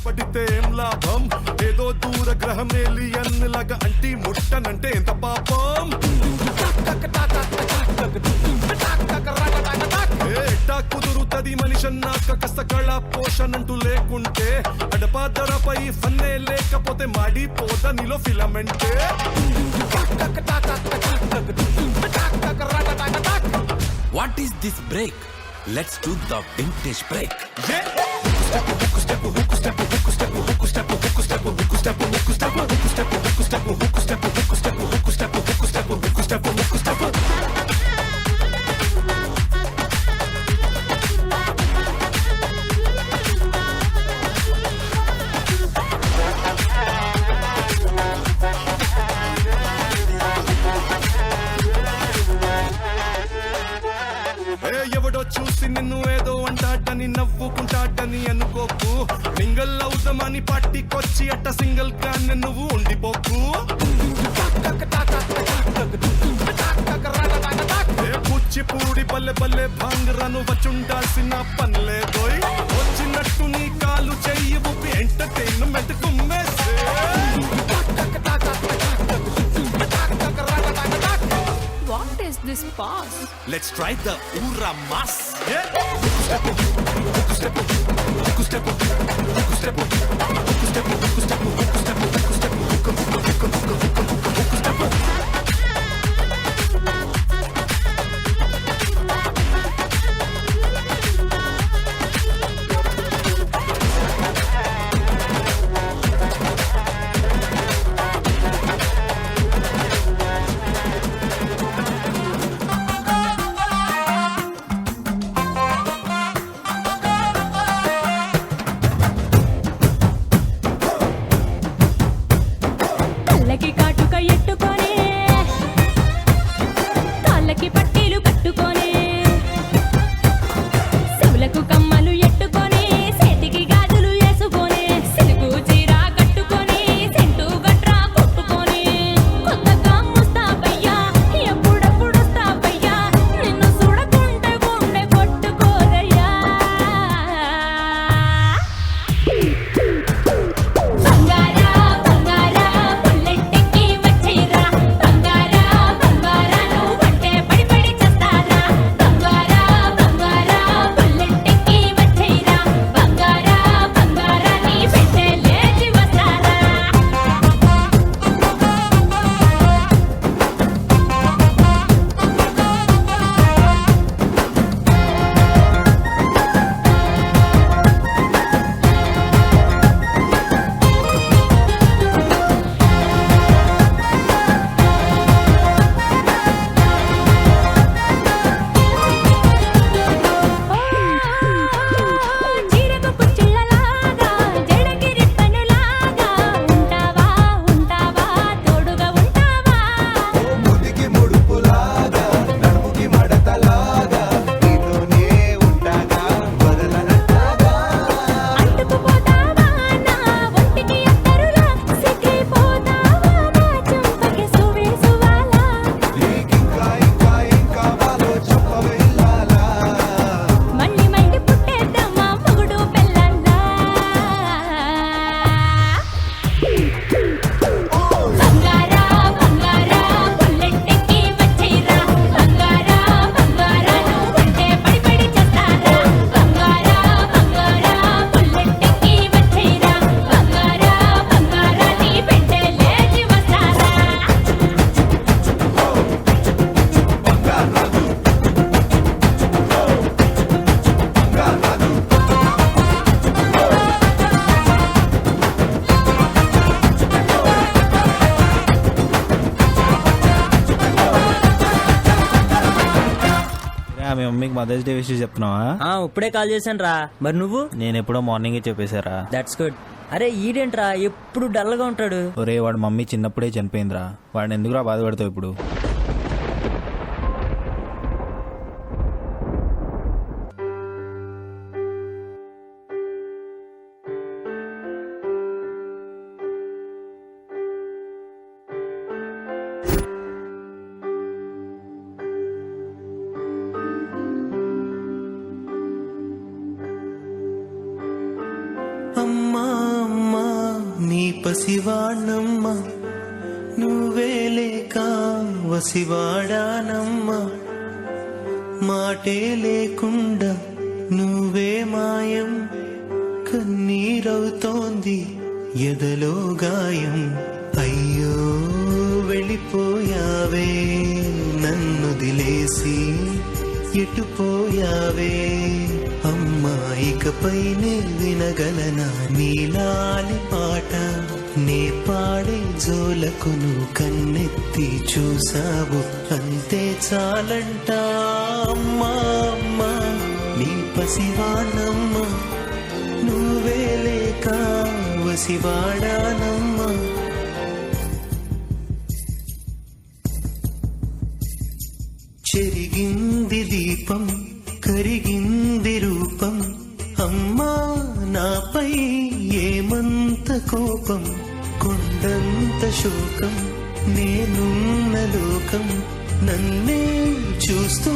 పడితే ఏం లాభం ఏదో దూర గ్రహం ఏలియన్ లాగా అంటి ముట్టనంటే ఎంత పాపం ఏటా కుదురుతది మనిషన్నాక కష్ట కళ పోషణంటూ లేకుంటే అడపాదడపై ఫన్నే లేకపోతే మాడిపోత నీలో ఫిలమెంటే What is this break? Let's do the vintage break. ఎవడో చూసి నిన్ను ఏదో అంటాడని నవ్వుకుంటాడని అనుకోకు మింగల్ అవుదామని పార్టీకొచ్చి అట్ట సింగిల్ గా నువ్వు ఉండిపోకు కూచిపూడి బల్లె బల్లె భాంగరాను వచ్చుండాల్సిన పనిలేదోయ్ వచ్చినట్టు నీ కాలు చెయ్యి ఊపి entertainment కుమ్మేసే What is this pause? Let's try the Ura Mas. కళ్ళకి కాటుక ఎట్టుకొని కాళ్ళకి పట్టీలు కట్టుకొని చెవులకు కమ్మలు ఎట్టుకొని చేతికి గాజులు వేసుకొని సిలుకు చీర కట్టుకొని సెంటు గట్రా కొట్టుకొని కొత్తగా ముస్తాబయ్యా ఎప్పుడప్పుడు వస్తాబయ్యా నిన్ను చూడకుంటే గుండె కొట్టుకోదయ్యా బంగారా బంగారా బుల్లెట్టెక్కి వచ్చేరా బంగారా బంగారా నువ్వంటే పడి పడి చేస్తారా బంగారా బంగారా బుల్లెట్టెక్కి వచ్చేరా బంగారా బంగారా నీ పెట్టే లేచి వస్తారా చీరకు కుచ్చిళ్ళలాగా జడకి రిబ్బనులాగా ఉంటావా ఉంటావా తోడుగా ఉంటావా ముదికి ముడుపులాగా నడుముకి మడతలాగా నీతోనే ఉంటాగా వదలనట్టాగా అంటుకుపోతావా నా ఒంటికి అత్తరులా సిక్కిపోతావా నా చెంపకి సువేసువాలా నీకింకా ఇంకా ఇంకా వాలో చెప్పవెళ్ళాలా మళ్ళీ మళ్ళీ పుట్టేద్దామా మొగుడు పెళ్ళాలా బంగారా బంగారా బుల్లెట్టెక్కి వచ్చేరా బంగారా బంగారా నువ్వంటే పడి పడి చేస్తారా బంగారా బంగారా బుల్లెట్టెక్కి వచ్చేరా బంగారా బంగారా నీ పెట్టే లేచి వస్తారా మీ మమ్మీకి మదర్స్ డే విషయం చెప్తున్నావా? ఇప్పుడే కాల్ చేశాను రా. మరి నువ్వు? నేను ఎప్పుడో మార్నింగే చెప్పేశారా. That's good. అరే ఈడేంట్రా ఎప్పుడు డల్ గా ఉంటాడు? ఒరే వాడు మమ్మీ చిన్నప్పుడే చనిపోయిందిరా. వాడిని ఎందుకురా బాధపడతావు ఇప్పుడు? అమ్మా నీ పసివాణమ్మ నువ్వే లేక వసివాడానమ్మ మాటే లేకుండా నువ్వే మాయం కన్నీరవుతోంది ఎదలో గాయం అయ్యో వెళ్ళిపోయావే నన్నుదిలేసి ఎటుపోయావే అమ్మాయికపైనే వినగలనా నీలాలి పాట నే పాడే జోలకు నువ్వు కన్నెత్తి చూసావు అంతే చాలంట అమ్మా అమ్మా నీ పసివాణమ్మ నువ్వే లేక వసివాడానమ్మా చెరిగింది దీపం కరిగింది రూపం అమ్మా నాపై ఏమంత కోపం కొండంత శోకం నేనున్న లోకం నన్నే చూస్తూ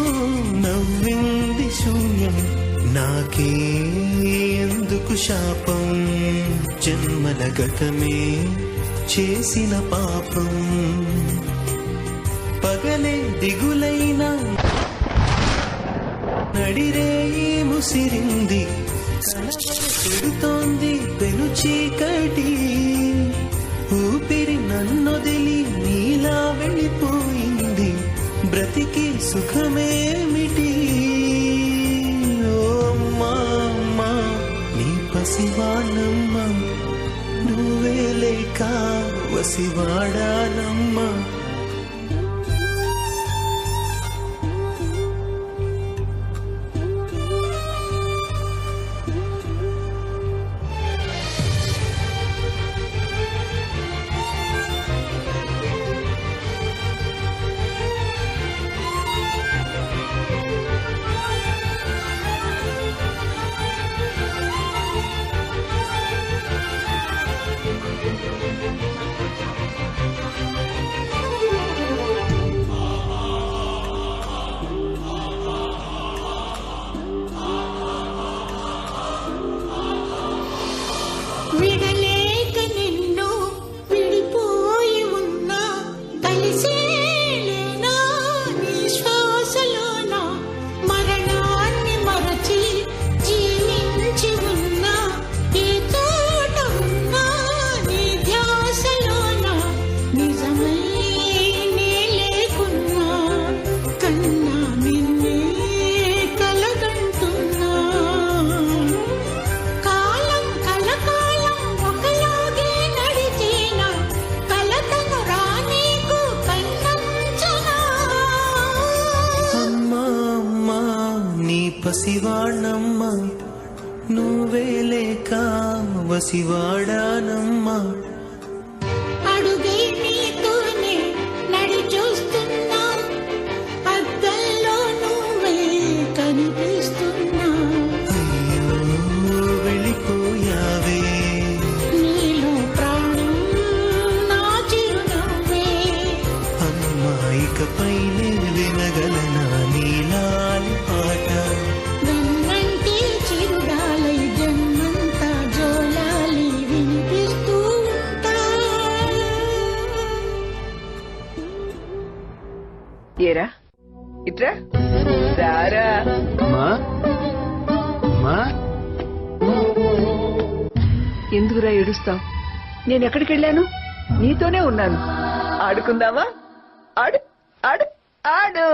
నవ్వింది శూన్యం నాకే ఎందుకు శాపం జన్మల గతమే చేసిన పాపం పగలే దిగులైనా నడిరేయి ముసిరింది పెడుతోంది పెను చీకటి ఊపిరి నన్నొదిలి నీలా వెళ్ళిపోయింది బ్రతికి సుఖమేమిటి ఓ అమ్మా అమ్మా నీ పసివాణమ్మ నువ్వే లేక వసివాడానమ్మా విడలేక నిన్ను విడిపోయి ఉన్నా కలిసేలేనా నీ శ్వాసలోన మరణాన్ని మరచి జీవించి ఉన్నా ఏ తోట ఉన్నా నీ ధ్యాసలోన నిజమై నే లేకున్నా కన్నా నిన్నే కలగంటున్నా కాలం కలకాలం ఒకలాగే నడిచేనా కలతను రానీకు కన్నంచనా అమ్మా అమ్మా నీ పసివాణమ్మ నువ్వే లేక వసివాడానమ్మా అడుగై నీతోనే నడి చూస్తున్నా అద్దంలో నువ్వే కనిపిస్తున్నా అయ్యో వెళ్ళిపోయావే నీలో ప్రాణం నా చిరునవ్వే అమ్మాయికపైనే వినగలనా నీలాలి పాట వెన్నంటి చిరుడాలై జన్మంతా జోలాలి వినిపిస్తూ ఉంటా ఏరా ఇట్రా రారా ఎందుకురా ఏడుస్తావు నేను ఎక్కడికి వెళ్ళాను నీతోనే ఉన్నాను ఆడుకుందావా ఆడు ఆడు ఆడు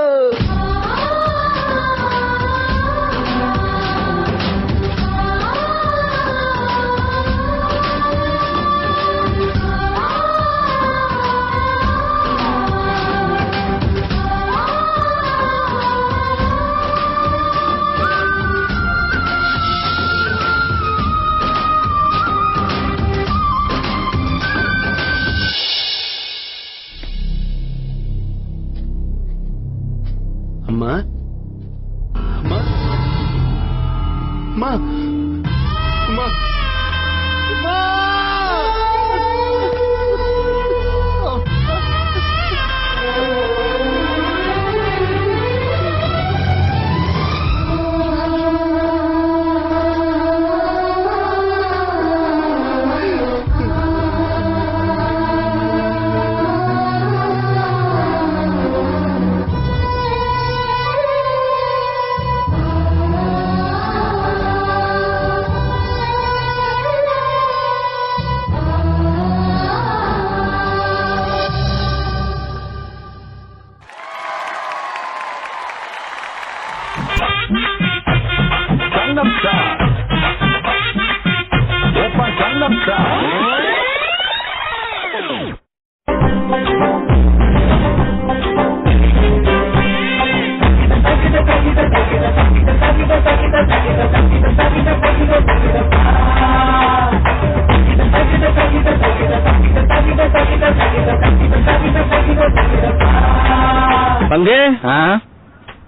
హంగే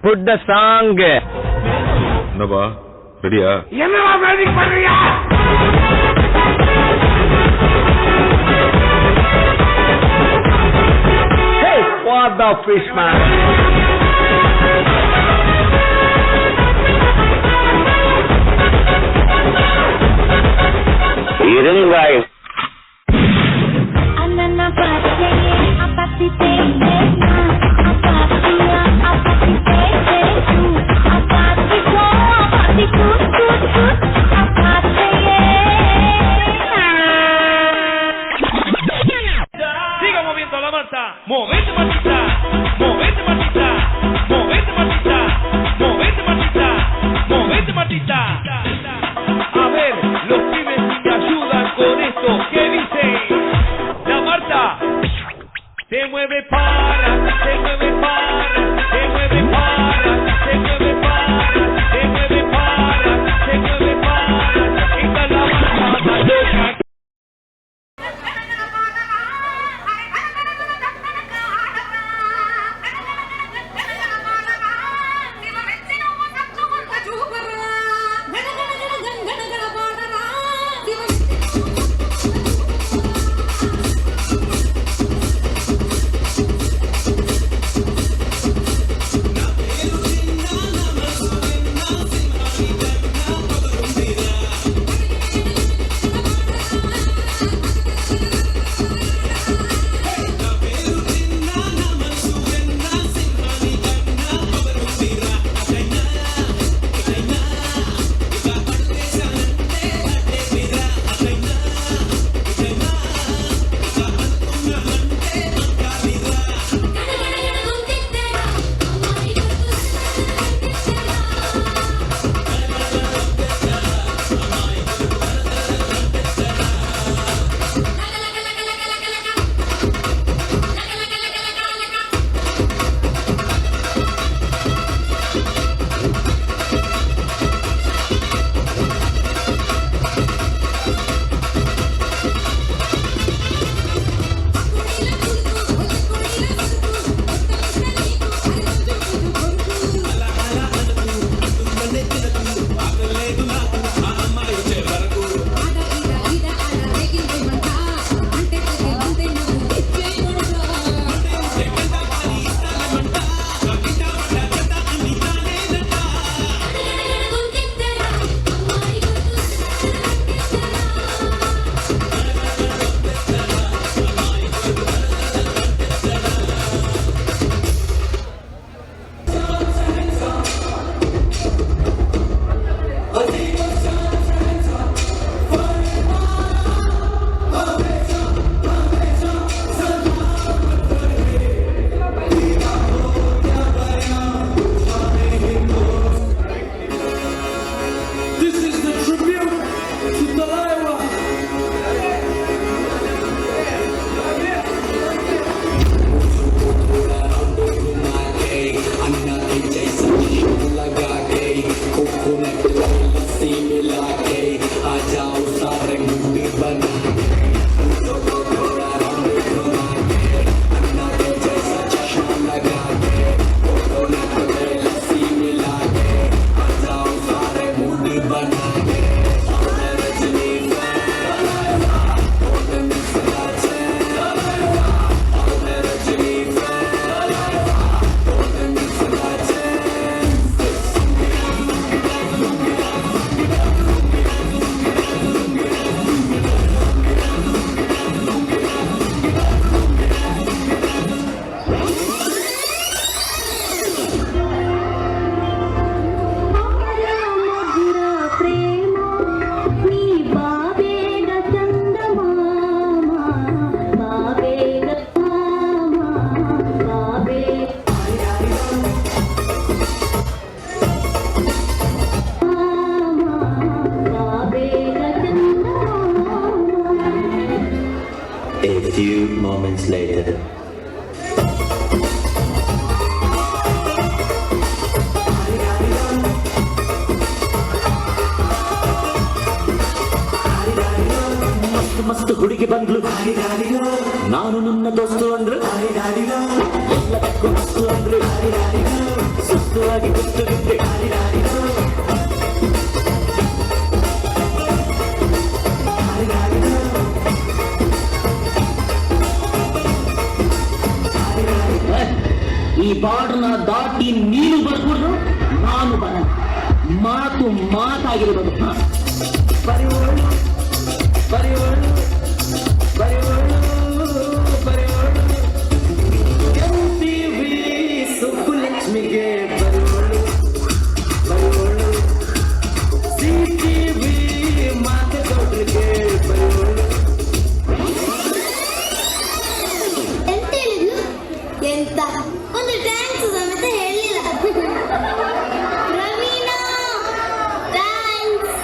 పుట్ ద సాంగ్ என்னப்பா ரெடியா వాట్ ద ఫిష్ మ్యాన్ ఇరంగాయ్ అన్నన్న పాటే అపతితే అపతియా అపతితే అపతికో అపతికు అపతియే Siga moviendo la manta, movete matita, movete matita, movete matita, movete matita, movete matita. A ver, los pibes te ayudan con esto, ¿qué dice? La Marta se mueve para, se mueve para, se mueve para, se mueve para, se mueve para, se mueve para. Esta es la Marta loca. A few moments later. ಮಸ್ತ್ ಮಸ್ತ್ ಹುಡುಗಿ ಬಂದ್ಲು ನಾನು ನನ್ನ ದೋಸ್ತು ಅಂದ್ರು ಎಲ್ಲದಕ್ಕೂ ಮಸ್ತು ಅಂದ್ರು ಸುಸ್ತುವಾಗಿ ಗೊತ್ತು ಬಿಟ್ಟೆ ಈ ಬಾರ್ಡರ್ನ ದಾಟಿ ನೀನು ಬರ್ಬಿಡ್ರು ನಾನು ಬರ ಮಾತು ಮಾತಾಗಿರ್ಬೋದು ಬರೆಯೋಳು ಬರೆಯೋಳು ಬರೆಯೋಳು ಬರೆಯೋಳು ಎಂತೀವಿ ಸುಬ್ಬುಲಕ್ಷ್ಮಿಗೆ ಬರೆಯೋಳು ಬರೆಯೋಳು ಸಿಟಿವಿ ಮಾತೆಗೌಡ್ರಿಗೆ ಬರೆಯೋಳು ಎಂತ ಒಂದು ಟ್ಯಾಂಕ್ಸ್ ಸಮೇತ ಹೇಳಿಲ್ಲ ರವೀನಾ ಥ್ಯಾಂಕ್ಸ್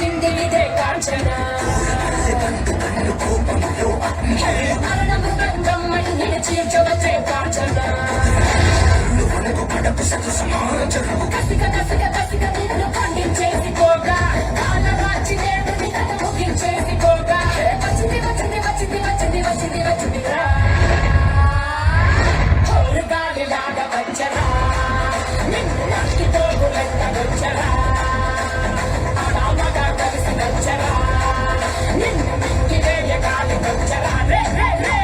వచ్చింది ఇదే కాంచన మరణము చీర్చవచ్చే కాంచన కసిక కసిక కసిక నిన్ను ఖండించేసిపోగా కాలరాచి నేను నిన్ను ముగించేసిపోగా వచ్చింది వచ్చింది వచ్చింది వచ్చింది వచ్చింది వచ్చిందిరా గాలిలాగా వచ్చరా నిన్ను నక్కి తోగులెత్తగొచ్చరా అడామగా కలిసి వచ్చరా నిన్ను మిక్కి వేయగాలి వచ్చరా రే రే రే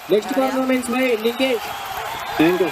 next performance by Nikesh. Thank you.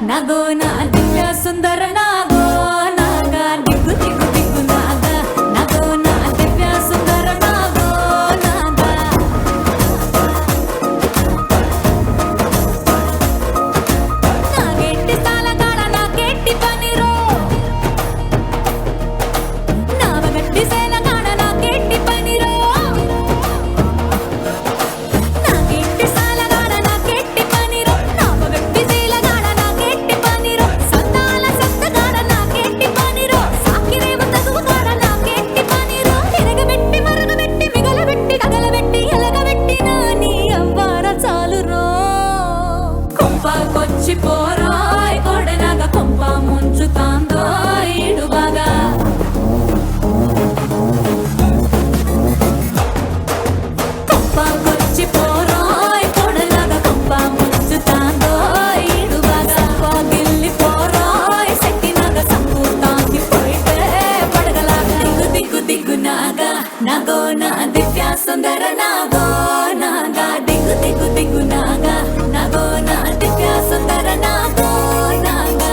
నాగో నా దివ్య సుందర నాగో నాగా దిగ్గు దిగ్గు దిగ్గు నాగా నాగో నా దివ్య సుందర నాగో నాగా నాగెట్టి సాలగాడ నాకెట్టి పనిరో నావగట్టి సేలగాడ నాకెట్టి పనిరో నాగెట్టి సాలగాడ నాకెట్టి పనిరో నావగట్టి సేలగాడ నాకెట్టి పనిరో వచ్చి పోరాయ్ కొడనగా కొంప ముంచుతాందో ఈడు బాగా కొంపకొచ్చి పోరాయ్ కొడనగా కొంప ముంచుతాందో ఈడు బాగా గిల్లి పోరాయ్ సెట్టినగా సంపూతాంది పోయితే పడగలాగా దిగ్గు దిగ్గు దిగ్గు నాగా నాగో నా దివ్య సుందర నాగో నాగా దిగ్గు దిగ్గు దిగ్గు నాగా నాగో నా దివ్య సుందర నాగో నాగా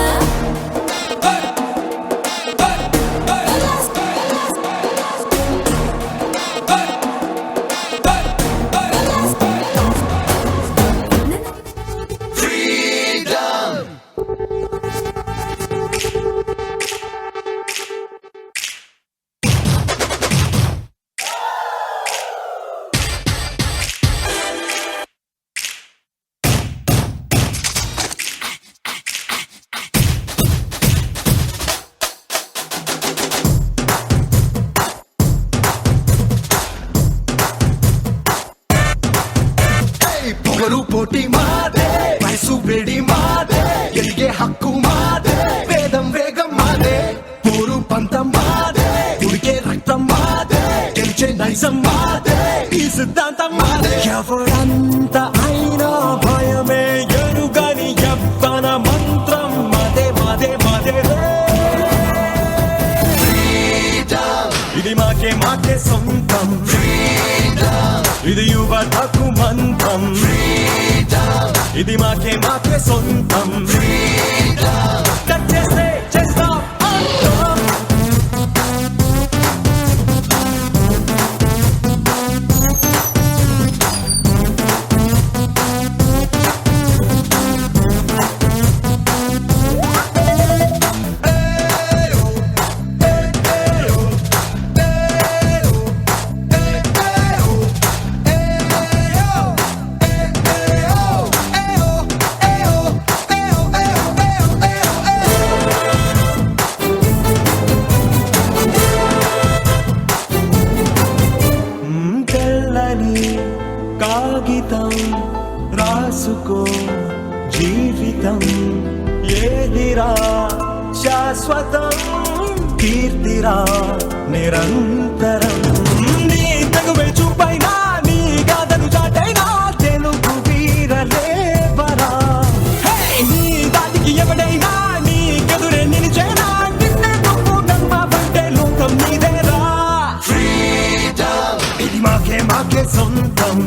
పొగరు పోటీ మాదే వయసు వేడి మాదే ఎదిగే హక్కు మాదే వేదం వేగం మాదే పోరు పంతం మాదే ఉడికే రక్తం మాదే గెలిచే నైజం మాదే ఈ సిద్ధాంతం మాదే ఎవరంత అయినా భయమే ఎరుగని యవ్వన మంత్రం మాదే మాదే మాదే ఇది మాకే మాకే సొంతం ఇది యువతకు మంత్రం ఇది మాకే మాకే సొంతం చేస్తే చేస్తాం అంతం కాగితం రాసుకో జీవితం ఏదిరా శాశ్వతం కీర్తిరా నిరంతరం నీ తగువే చూపైనా నీ గాథను చాటైనా తెలుగు వీరలేవరా నీ దానికి ఎవడైనా నీ గదురే నిలిచేనా నిన్నే గొప్ప నమ్మవంటే లోకం నీదేరా ఇది మాకే మాకే సొంతం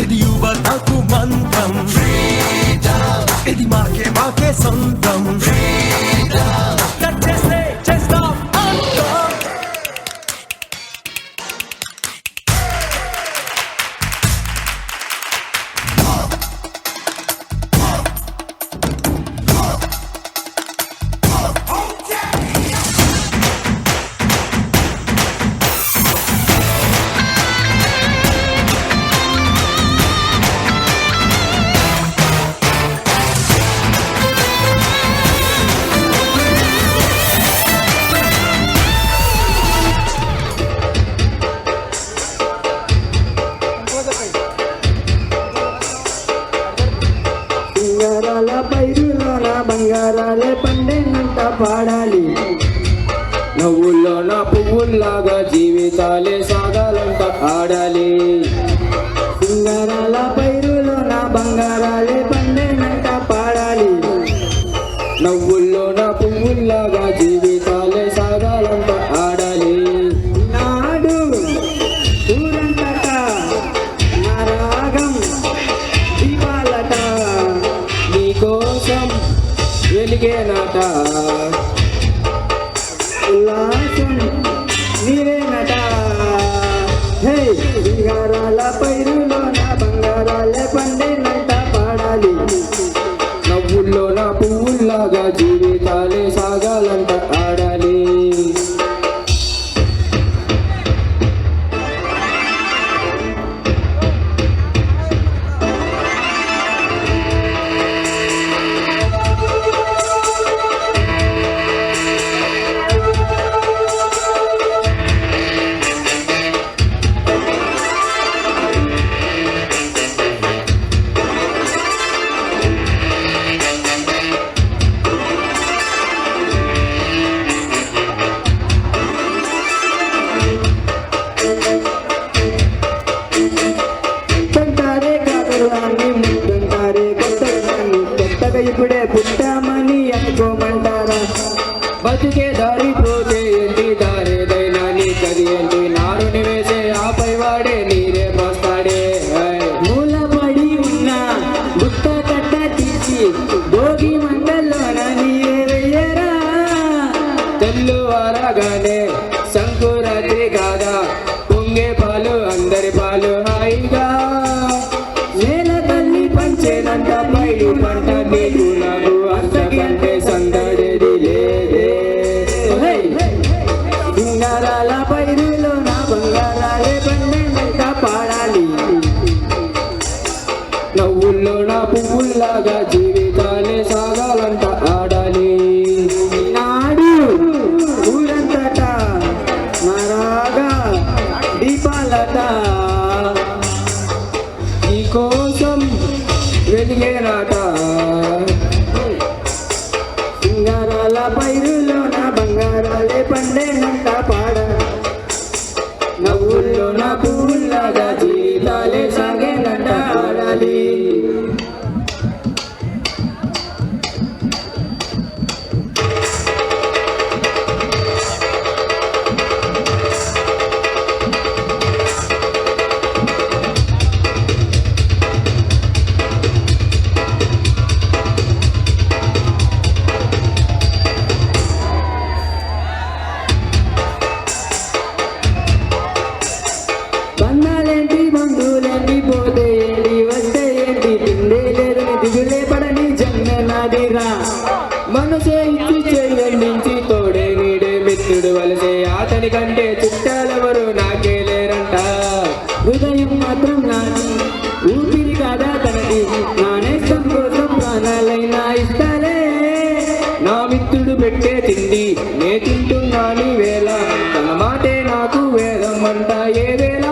ఇది యువతకు మంత్రం ఇది మాకే మాకే సొంతం చేస్తే చేస్తాం అంతం బంగారాల పైరులోన బంగారాలే పండేనంట పాడాలి నవ్వుల్లోన పువ్వుల్లాగా జీవితాలే సాగాలంట ఆడాలి సింగారాల పైరులోన బంగారాలే పండేనంట పాడాలి నవ్వుల్లోన పువ్వుల్లాగా జీవితాలే సాగాలంట ఆడాలి నాడు ఊరంతట నా రాగం ఇవాళట నీకోసం వెలిగేనట ఉల్లాసం నీవేనట హే బంగారాల పైరులోన బంగారాలే పండేనంట పాడాలి నవ్వుల్లోన పువ్వుల్లాగా జీవితాలే సాగాలంట ఆడాలి పూసేనంత పైరు పంట నీకు నాకు అంతకంటే సందడేది లేదే హే! సింగారాల పైరులో నా బంగారాలే పండినంత పాడాలి నవ్వుల్లో నా పువ్వుల్లాగా జీవితాలే సాగాలంట ఆడాలి నాడు ఊరంతట మరాగా దీపాలట నీకోసం వెలిగేరాట సింగారాల పైరులో నా బంగారాలే పండేనంట పాడ నవ్వుల్లో నా పువ్వుల్లాగా జీవితాలే సాగేనంట ఆడాలి బంధాలేంటి బంధువులేంటి పోతే ఏంటి వస్తే ఏంటి తిండే లేదని దిగులే పడని జన్మ నాదిరా మనసే ఇచ్చి చెయ్యండించి తోడే నీడే మిత్రుడు వలసే అతని కంటే చుట్టాలెవరు నాకే లేరంట హృదయం మాత్రం నాది ఊపిరి కాదా తనది నా నేస్తం కోసం ప్రాణాలైనా ఇస్తాలే నా మిత్రుడు పెట్టే తిండి నే తింటున్నాను వేళ తన మాటే నాకు వేదం అంట ఏ వేళ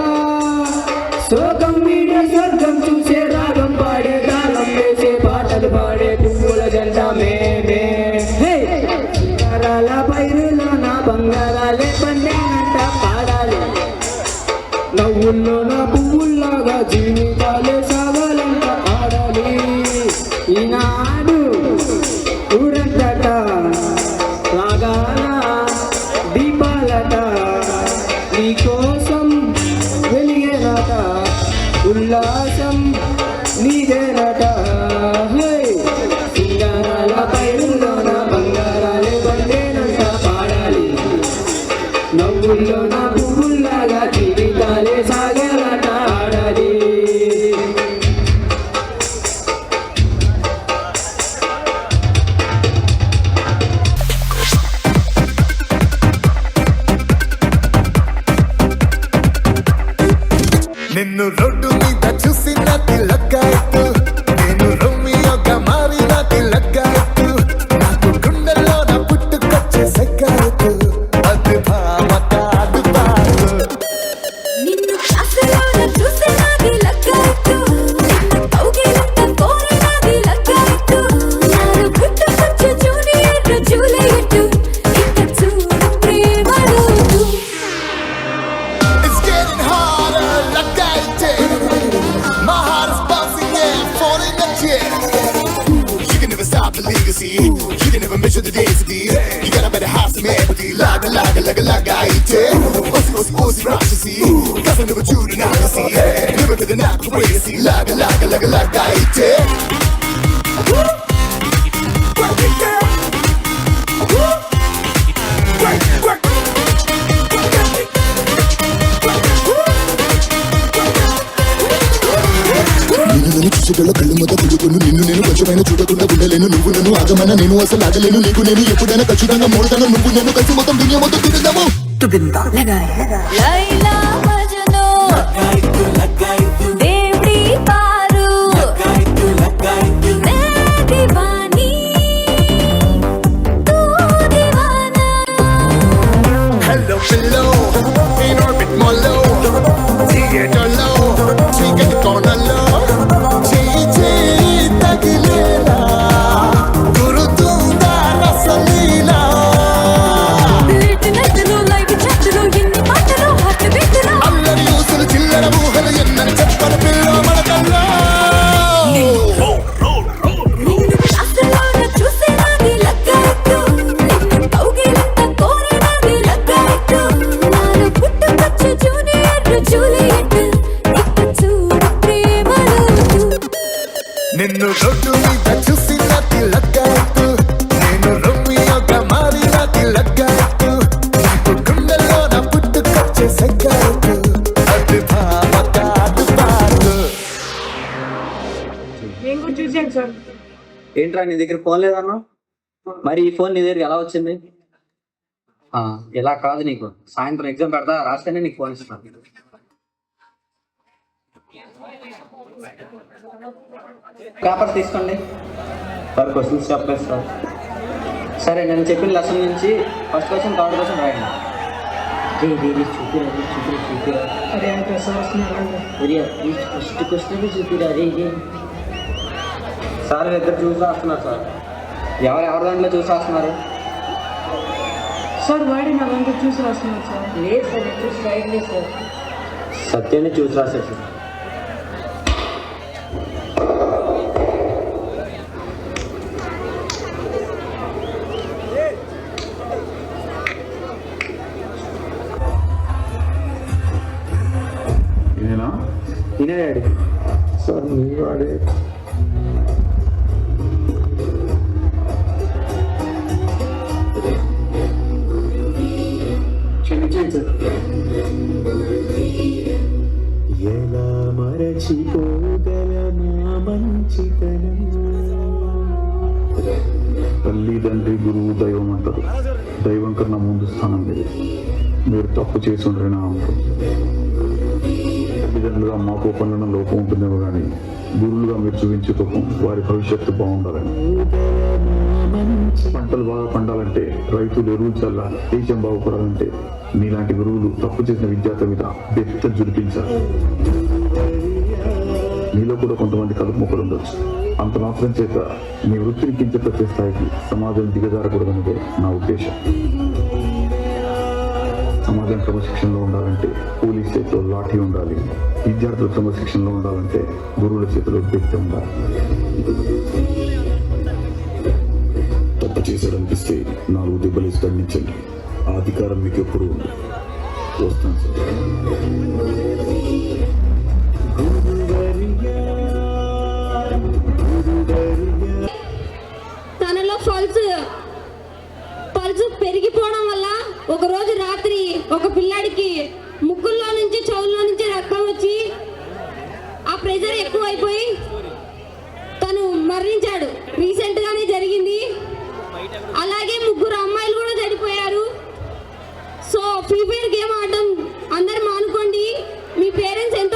శోకం వీడే స్వర్గం చూసే రాగం పాడే తాళం వేసే పాటలు పాడే పువ్వుల జంట మేమే హే! సింగారాల పైరులో నా బంగారాలే పండేనంట పాడాలి నవ్వుల్లో నా పువ్వుల్లాగా జీవితాలే సాగాలంట ఆడాలి ఈనాడు ఊరంతట రాగాల దీపాలట నీకోసం వెలిగేనట ఉల్లాసం నీదేనట హే! సింగారాల పైరులో నా బంగారాలే బండేనంట పాడాలి నవ్వుల్లో నా పువ్వుల్లాగా జీవితాలే సాగేలాట ఆడాలి నిన్ను రోడ్డు మీద చూసిన తిలక్కాయతు నేను రోమియోగా మారిన తిలక్కాయతు నాకు గుండెల్లో నా పుట్టుకొచ్చే సక్కాయతు అది భామ కాదు పాడు నిన్ను కాసులోన చూసినది లగ్గాయత్తు నిన్ను కౌగిలింత కోరినది లగ్గాయత్తు నాను పుట్టుకొచ్చే జూనియర్ జూలియట్ ఇక చూడు ప్రేమ రోజు It's getting harder like I did. My heart is bouncing, yeah, I'm falling in jet. You can never stop the legacy. You can never measure the density. You got a better house than empathy. Laga, I did. Osi, Rakshasi. Cause I never do the Nakasi. Never to the Naka crazy. Laga, I did. చూసేటోళ్ళ కళ్ళు మొత్తం పుడుకును నిన్ను నేను కొంచెమైనా చూడకుండా ఉండలేను నువ్వు నన్ను ఆగమన్నా నేను అసలు ఆగలేను నీకు నేను ఎప్పుడైనా ఖచ్చితంగా మూడతాను నువ్వు నేను కలిసి మొత్తం దునియా మొత్తం తిరుగుదాము లైలా మజ్ను దేవ్డి పారు మే దీవానీ తూ Deewana Hello, hello, in orbit more low. Theater low, take it corner low. Tagilela, Gurutunda Rasalila. లిట్ నెట్లు లైవ్ చాట్లు ఎన్ని పాటలు హార్ట్ బీట్లు అల్లరి యూసులు చిల్లర ఊహలు ఎన్నని చెప్పని పిల్ల మనకల్లా. నిన్ను కాసులోన చూసినది లగ్గాయత్తు నిన్ను కౌగిలింత కోరినది లగ్గాయత్తు నాను పుట్టుకొచ్చే జూనియర్ జూలియట్ ఇక చూడు ప్రేమ రోజు నిన్ను రోడ్డు మీద చూసిన తిలక్కాయతు నేను రోమియోగా మారిన తిలక్కాయతు నాకు గుండెల్లో నా పుట్టుకొచ్చే సక్కాయతు అది భామ కాదు పాడు ఏం చూసాను సార్. ఏంట్రా నీ దగ్గర ఫోన్ లేదన్నా? మరి ఈ ఫోన్ నీ దగ్గర ఎలా వచ్చింది? ఇలా కాదు, నీకు సాయంత్రం ఎగ్జామ్ పెడతా, రాస్తేనే నీకు ఫోన్ ఇస్తాను. పేపర్ తీసుకోండి, సార్ క్వశ్చన్స్ చెప్పలేదు సార్. సరే, నేను చెప్పిన లెసన్ నుంచి ఫస్ట్ క్వశ్చన్ థర్డ్ క్వశ్చన్ రాయండి. అరే అంత సార్ ఫస్ట్ క్వశ్చన్ చూపిరా. సార్ ఇద్దరు చూసి రాస్తున్నారు సార్. ఎవరి దాంట్లో చూసి రాస్తున్నారు? సార్ వాడి నా దాంట్లో చూసి రాస్తున్నాను సార్. లేదు సార్, నేను చూసి రాయట్లేదు సార్. సత్యాన్ని చూసి రాశారు సార్. ఇనేనాడు సార్? మీ వాడే. క్షమించండి సార్. ఎలా మరచిపోగల నా మంచితనం. తల్లి, తండ్రి, గురువు, దైవం అంటారు. దైవం కన్నా ముందు స్థానం లేదు. మీరు తప్పు చేసి ఉండరేనా అంటారు. తల్లిదండ్రులుగా మాకు పనులను లోపం ఉంటుందేమో కానీ గురువులుగా మీరు చూపించే తప్పం వారి భవిష్యత్తు బాగుండాలని. పంటలు బాగా పండాలంటే రైతులు ఎరువులు చల్లాలి. దేశం బాగుపడాలంటే మీలాంటి గురువులు తప్పు చేసిన విద్యార్థి మీద బెత్త జుడిపించాలి. మీలో కూడా కొంతమంది కలుపు మొక్కలు ఉండొచ్చు. అంత మాత్రం చేత మీ వృత్తిని కించపరిచే స్థాయికి సమాజం దిగజారకూడదనేదే నా ఉద్దేశం. సమాజం క్రమశిక్షణలో ఉండాలంటే పోలీస్ చేతిలో లాఠీ ఉండాలి. విద్యార్థులు క్రమశిక్షణలో ఉండాలంటే గురువుల చేతిలో వ్యక్తి ఉండాలి. తప్పు చేశాడనిపిస్తే 4 దెబ్బలేసి దండించండి. ఆ అధికారం మీకు ఎప్పుడు ఉంది. వస్తాను సార్. తనలో పల్సు పెరిగిపోవడం వల్ల ఒక రోజు రాత్రి ఒక పిల్లాడికి ముక్కుల్లో నుంచి చెవుల్లో నుంచి రక్తం వచ్చి ఆ ప్రెషర్ ఎక్కువైపోయి తను మరణించాడు. రీసెంట్ గానే జరిగింది. అలాగే 3 అమ్మాయిలు కూడా చనిపోయారు. సో ఫ్రీ ఫైర్ గేమ్ ఆడడం అందరు మానుకోండి. మీ పేరెంట్స్ ఎంత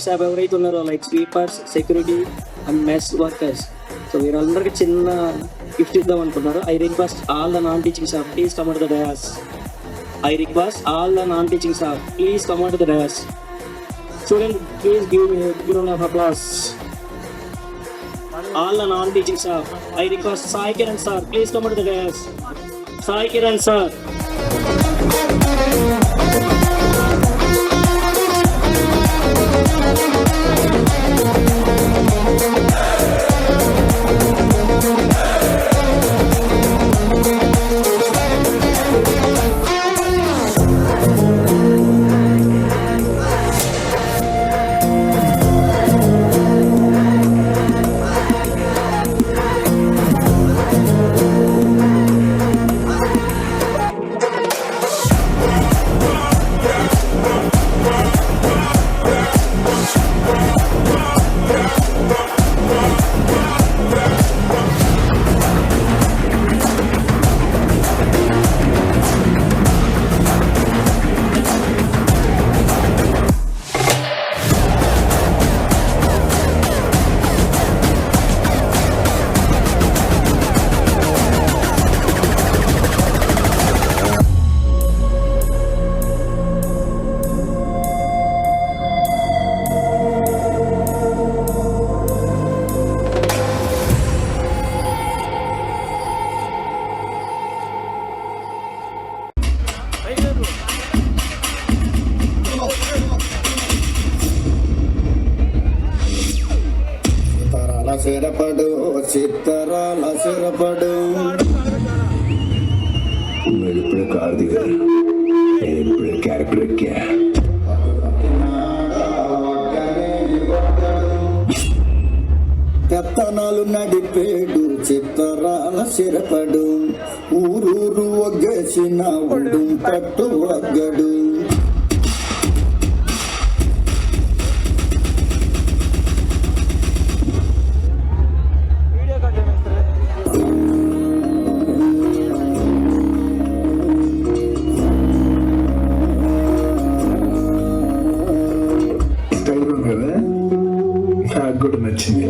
స్టాఫ్ ఎవరైతే ఉన్నారో like sweepers, security and mess workers, so వీరందరికీ చిన్న గిఫ్ట్ ఇద్దాం అనుకున్నారు. I request all the non teaching staff please come out the dais. I request all the non-teaching staff, please come on to the dais. Students, please give me a round of applause. All the non-teaching staff, I request Sai Kiran sir, please come on to the dais. Sai Kiran sir. సిరపడు చిత్తరాల సిరపడు ఇప్పుడే car దిగా ఇప్పుడే character ఎక్కా పెత్తనాలు నడిపేడు చిత్తరాల సిరపడు ఊరూరు ఒగ్గేసిన ఒడు పట్టు ఒగ్గడు నాకు కూడా నచ్చింది.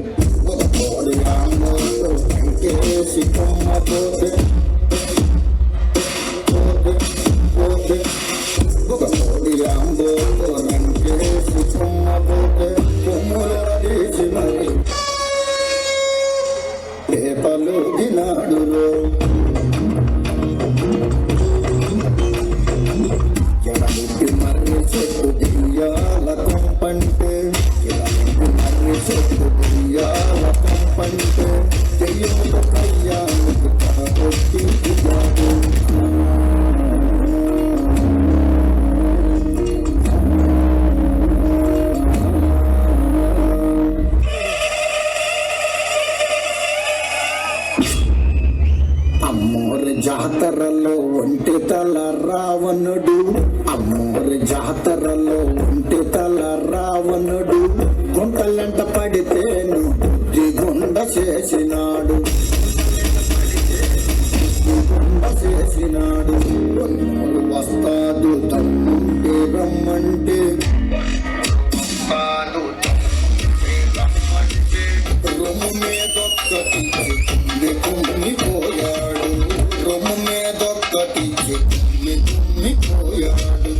పేపలు దినాడులో ఎడముడి మర్రి చెట్టు దియ్యాల కొంపంటే మర్రి చెట్టు దియ్యాల కొంపంటే చెయ్యము కయ్యానికి కొట్టి అమ్మోరి జాతరలో ఒంటి తల రావణుడు అమ్మోరి జాతరలో ఒంటి తల రావణుడు గుంటలంట పడితేను గుండ చేసినాడు వస్తాదు తమ్ముంటే రమ్మంటే రొమ్ము మీదొక్కటి కుమ్మిపోయాడు రొమ్ము మీదొక్కటి కుమ్మిపోయాడు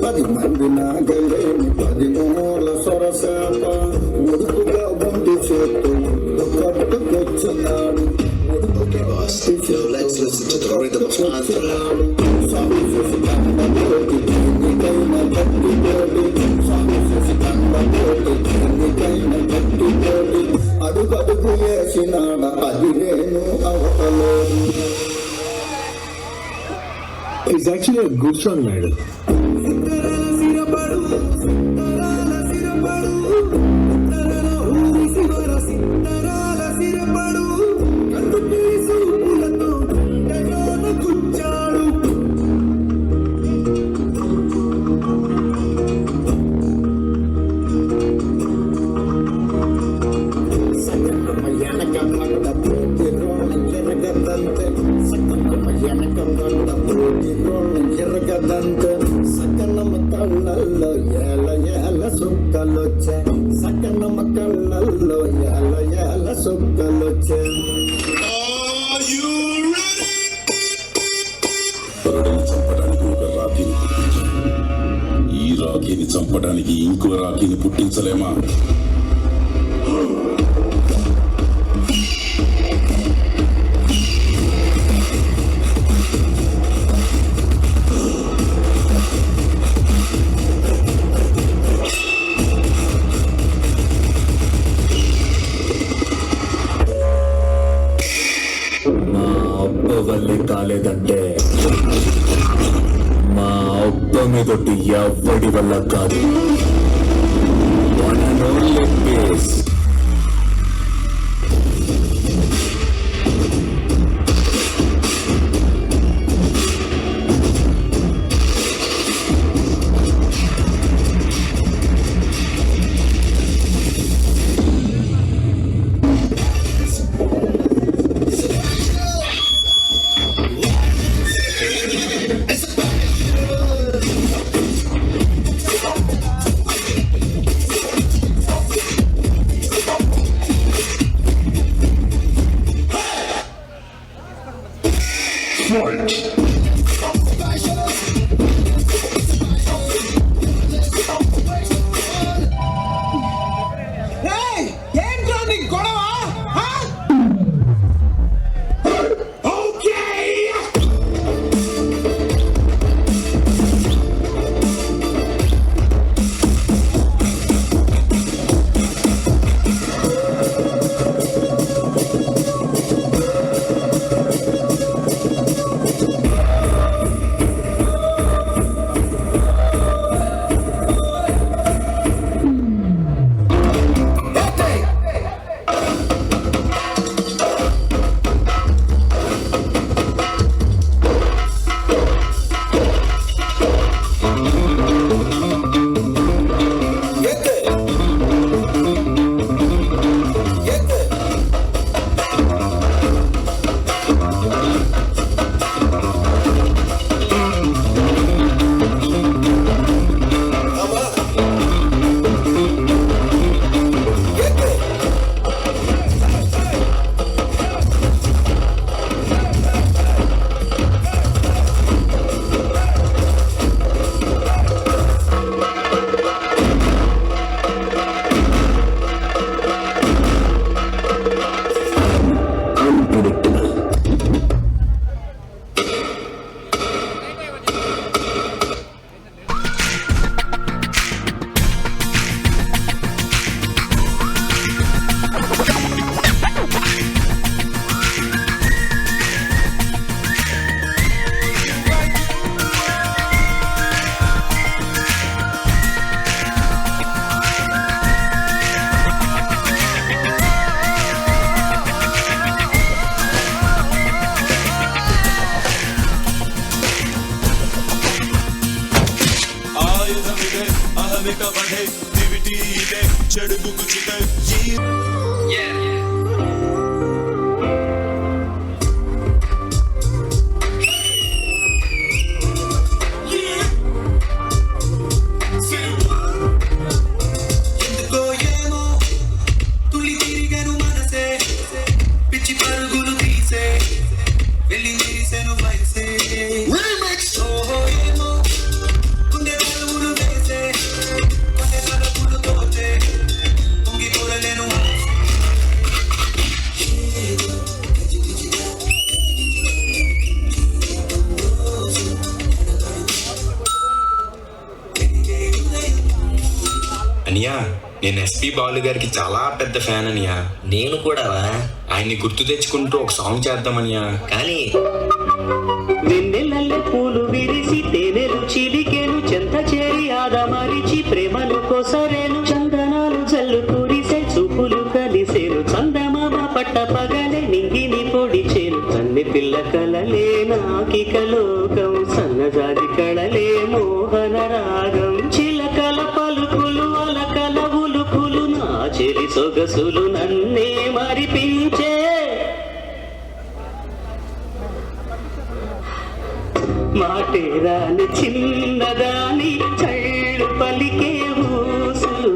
పది మంది నాగలేని 10 మూల సొరసేప ఉడుపుగా గుండి చేతు కట్టుకొచ్చున్నాడు అడుగడుగు వేసినాడ అది నేను అవతలేదు. It's actually a good song, Naidu. సిరపడు చుక్కలొచ్చే సకనమ్మ కళ్ళల్లో యాల యాల సుక్కలొచ్చే చంపడానికి ఒక రాఖీని పుట్టించాను. ఈ రాఖీని చంపడానికి ఇంకో రాఖీని పుట్టించలేమా? మా అబ్బ వల్లే కాలేదంటే మా అబ్బ మీదొట్టి ఎవ్వడి వల్ల కాదు. One and only case. ఏంట్రా నీ గొడవ? అనియా, నేను ఎస్పి బాలు గారికి చాలా పెద్ద ఫ్యాన్ అనియా. నేను కూడా. ఆయన్ని గుర్తు తెచ్చుకుంటూ ఒక సాంగ్ చేద్దామనియా. కానీ వెన్నెలల్లె పూలు విరిసి తేనెలు చిలికెను చెంత చేరి ఆదమరిచి ప్రేమలు కొసరేను చందనాలు జల్లు కురిసే చూపులు కలిసేను చందమామ పట్ట పగలే నింగిని పొడిచేను కన్నె పిల్ల కలలే నాకిక లోకం సన్నజాజి కళలే మోహన రాగం చిలకల పలుకులు అలకల ఉలుకులు నా చెరి సొగసులు నన్నే మరిపించే మాటేరాని చిన్నదాని చళ్ళు పలికే ఊసులు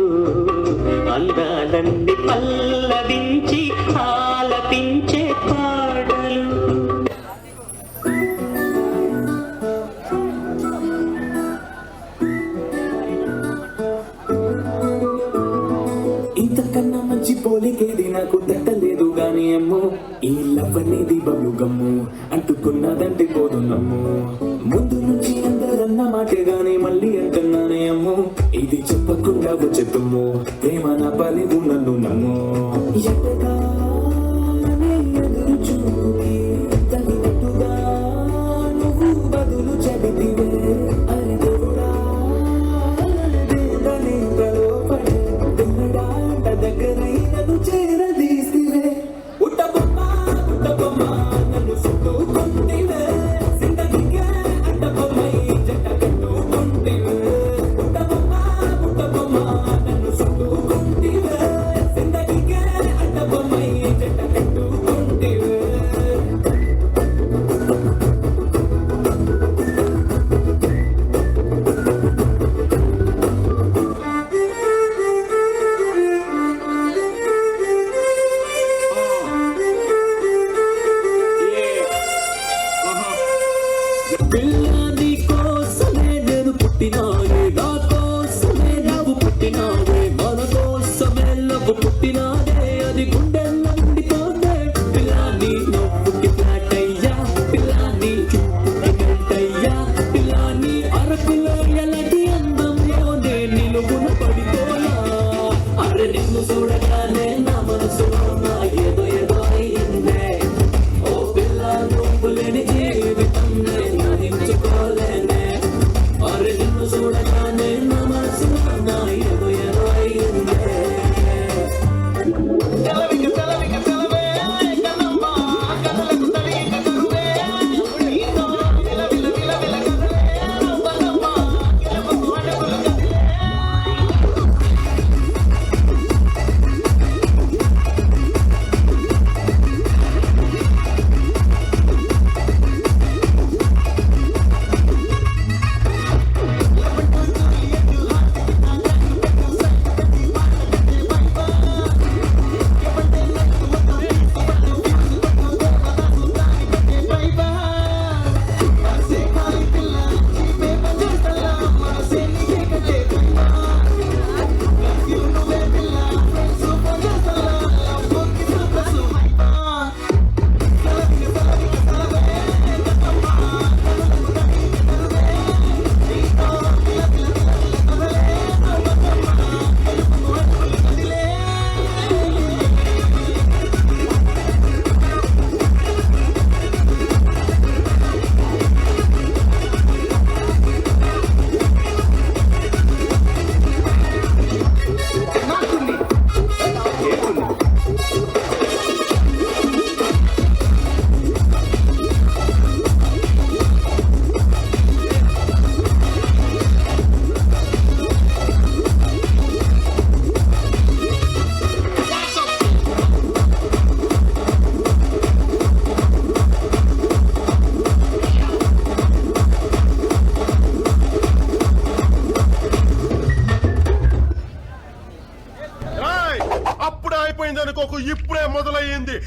పోలికేది నాకు దక్కలేదు గాని అమ్మో ఈ లవ్ అనేది బబ్లు గమ్ము అంటుకున్నదంటే పోదు నమ్ము ముందు నుంచి అందరన్న మాటే గాని మళ్ళీ అంటున్నానే అమ్మో ఇది చెప్పకుండా వచ్చే తుమ్ము ప్రేమ నా పలివు నన్ను నమ్ము ఎటగానే ఎదురు చూపుకి తగినట్టుగా నువ్వు బదులు చెబితివే అరే దేవుడా దూడనింతలో పడే దున్నడాంట దగ్గరైనను చేరదీసివే ఉట్టబొమ్మ నన్ను చుట్టుకుంటివే జిందగీకే అడ్డబొమ్మై జంట కట్టుకుంటివే ఉట్టబొమ్మ నన్ను చుట్టుకుంటివే జిందగీకే అడ్డబొమ్మై జంట కట్టుకుంటివే పిల్లాని కోసమే నేను పుట్టినానే నా కోసమే నువ్వు పుట్టినావే మన కోసమే లవ్ పుట్టినానే అది గుండెల్లో ఉండిపోతే పిల్లాని నవ్వుకి ఫ్లాట్ అయ్యా పిల్లాని చూపుకి మెల్ట్ అయ్యా పిల్లాని అరకులో ఎలాంటి అందంలోనే నిలువున పడిపోయా అరే నిన్ను చూడగానే నా మనసులో నా ఏదో ఏదో అయిందే ఓ పిల్ల నువ్వు లేని జీవితం అరే నిన్ను చూడగానే నా మనసులో నా ఏదో ఏదో అయిందే అప్పుడే అయిపోయింది అనుకోకు ఇప్పుడే మొదలయ్యింది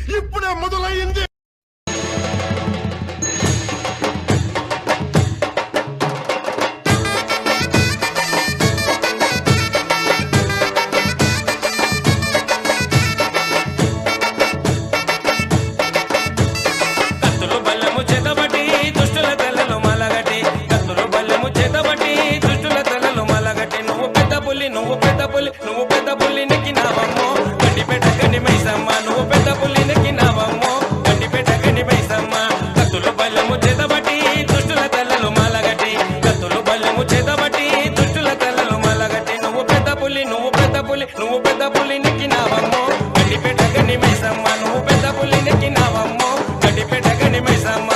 కత్తులు బల్లెము చేతబట్టి దుష్టుల తలలు మలగటి కత్తులు బల్లెము చేతబట్టి దుష్టుల తలలు మలగటి నువ్వు పెద్ద పులి నువ్వు పెద్ద పులి నువ్వు పెద్ద పులి నెక్కినావమ్మో గండిపేట గండి మైసమ్మ నువ్వు పెద్ద పులి నెక్కినావమ్మో గండిపేట గండి మైసమ్మ కత్తులు బల్లెము చేతబట్టి దుష్టుల తలలు మలగటి కత్తులు బల్లెము చేతబట్టి దుష్టుల తలలు మలగటి నువ్వు పెద్ద పులి నువ్వు పెద్ద పులి నువ్వు పెద్ద పులి నెక్కినావమ్మో గండిపేట గండి మైసమ్మ నువ్వు పెద్ద పులి నెక్కినావమ్మో గండిపేట గండి మైసమ్మ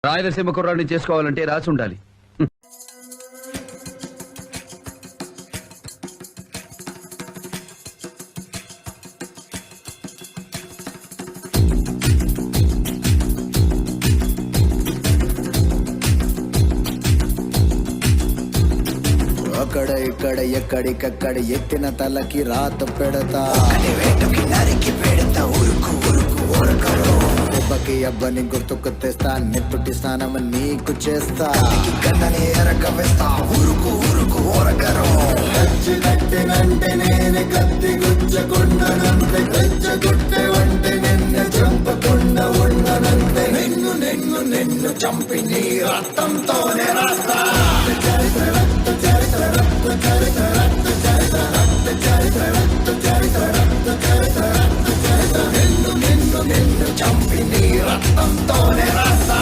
రాయలసీమ కుర్రాడిని చేసుకోవాలంటే రాసి ఉండాలి. అక్కడ ఇక్కడ ఎక్కడికక్కడ ఎత్తిన తలకి రాత పెడతా వేటుకి నరికి పెడతా ఉరుకు ఉరుకు ఉరకరు దెబ్బకి అబ్బని గుర్తుకు తెస్తా నెత్తుటి స్నానం నీకు చేస్తా కన్నని ఎరక వేస్తా ఉరుకు ఉరుకు ఉరకరు నేను కత్తి గుచ్చి పెంచకుండానంతే పెంచగొట్టే వంటి నిన్ను చంపకుండా ఉండనంతే నిన్ను నిన్ను నిన్ను చంపి నీ రక్తంతోనే రాస్తా చరిత్ర రక్త చరిత్ర రక్త చరిత్ర రక్త చరిత్ర రక్త చరిత్ర రక్త చరిత్ర రక్త చరిత్ర రక్త చరిత్ర నిన్ను నిన్ను నిన్ను చంపి నీ రక్తంతోనే రాస్తా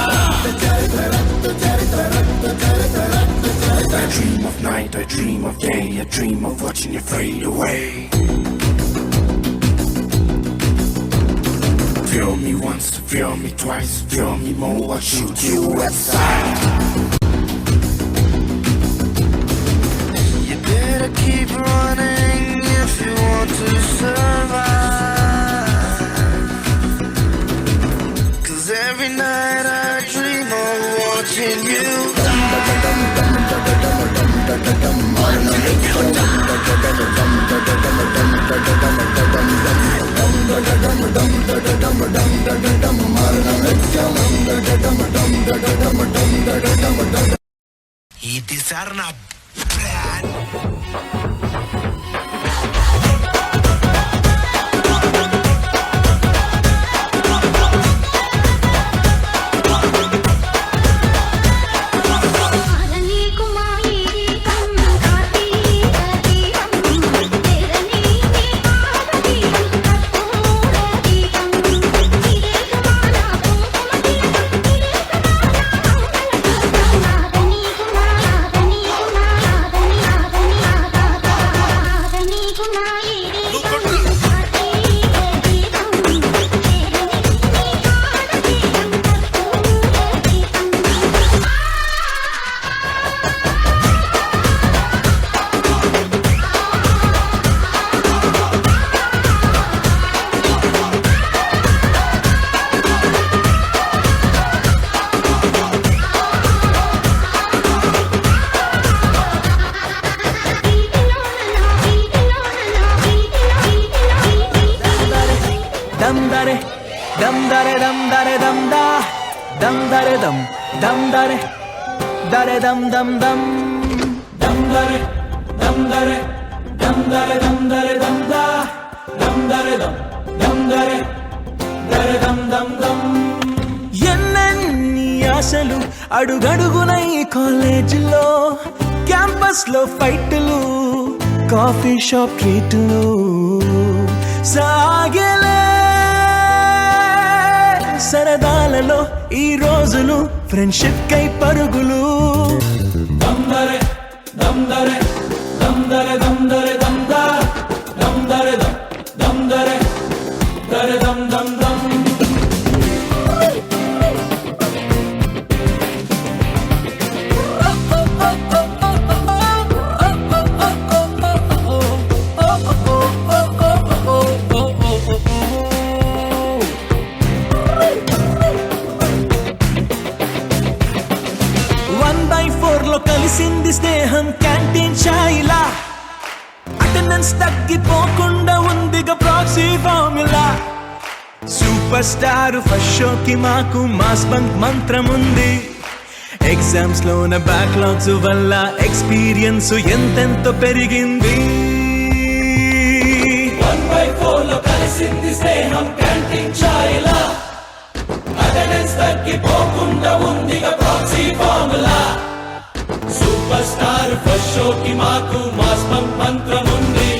చరిత్ర రక్త చరిత్ర రక్త చరిత్ర రక్త చరిత్ర I dream of night, I dream of day, I dream of watching you fade away. Feel me once, feel me twice, feel me more, I'll shoot you aside. You better keep running if you want to survive. 'Cause every night I dream of watching you ఇది sir నా plan ఎన్నెన్ని ఆశలు అడుగడుగున ఈ కాలేజీలో campus లో ఫైట్లు coffee shop ట్రీట్లు సాగలే సరదాలలో ఈ రోజులు ఫ్రెండ్షిప్ కై పరుగులు దమ్దరే దమ్దరే దమ్దరే దమ్దరే దమ్దా దమ్దరే దమ్దరే దరే దమ్ దమ్ దమ్ కలిసింది స్నేహం క్యాంటీన్ ఛాయిలా అటెండెన్స్ తగ్గిపోకుండా ఉందిగా proxy formula super star first షోకి మాకు మాస్ బంక్ మంత్రం ఉంది ఎగ్జామ్స్ లోన బ్యాక్లాగ్స్ వల్ల ఎక్స్పీరియన్స్ ఎంతెంతో పెరిగింది 1/4 లో కలిసింది స్నేహం క్యాంటీన్ ఛాయిలా అటెండెన్స్ తగ్గిపోకుండా ఉందిగా proxy formula super star first షోకి మాకు మాస్ బంక్ మంత్రం ఉంది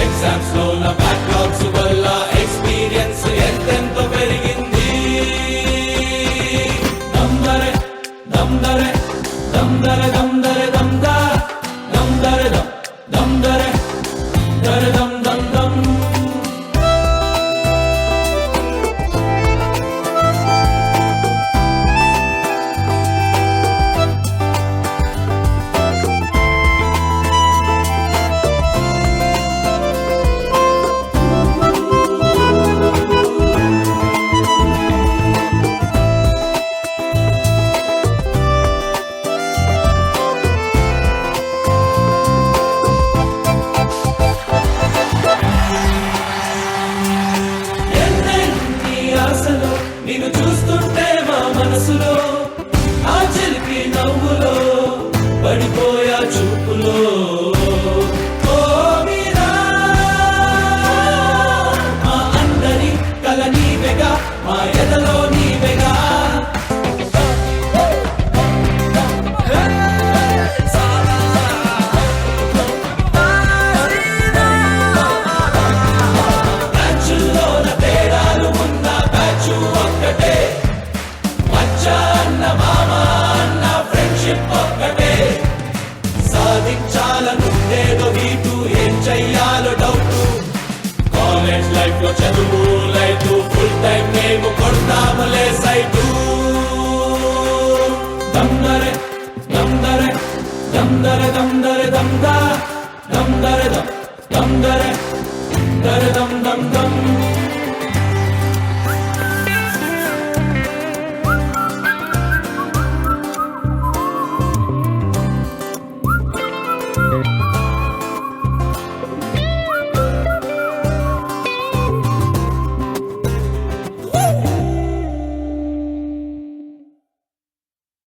ఎగ్జామ్స్ లో నా బ్యాక్లాగ్స్ వల్ల ఎక్స్పీరియన్స్ ఎంతెంతో పెరిగింది దమ్దరే దమ్దరే దమ్దరే దమ్దరే దమ్దా దమ్దరే దమ్దరే దరే దమ్ దమ్ దమ్ చదువు లైట్ ఫుల్ టైం మేము కొడతాములే సైటు దమ్దరే దమ్దరే దమ్దరే దమ్దరే దమ్దా దమ్దరే దమ్ దమ్దరే దరే దమ్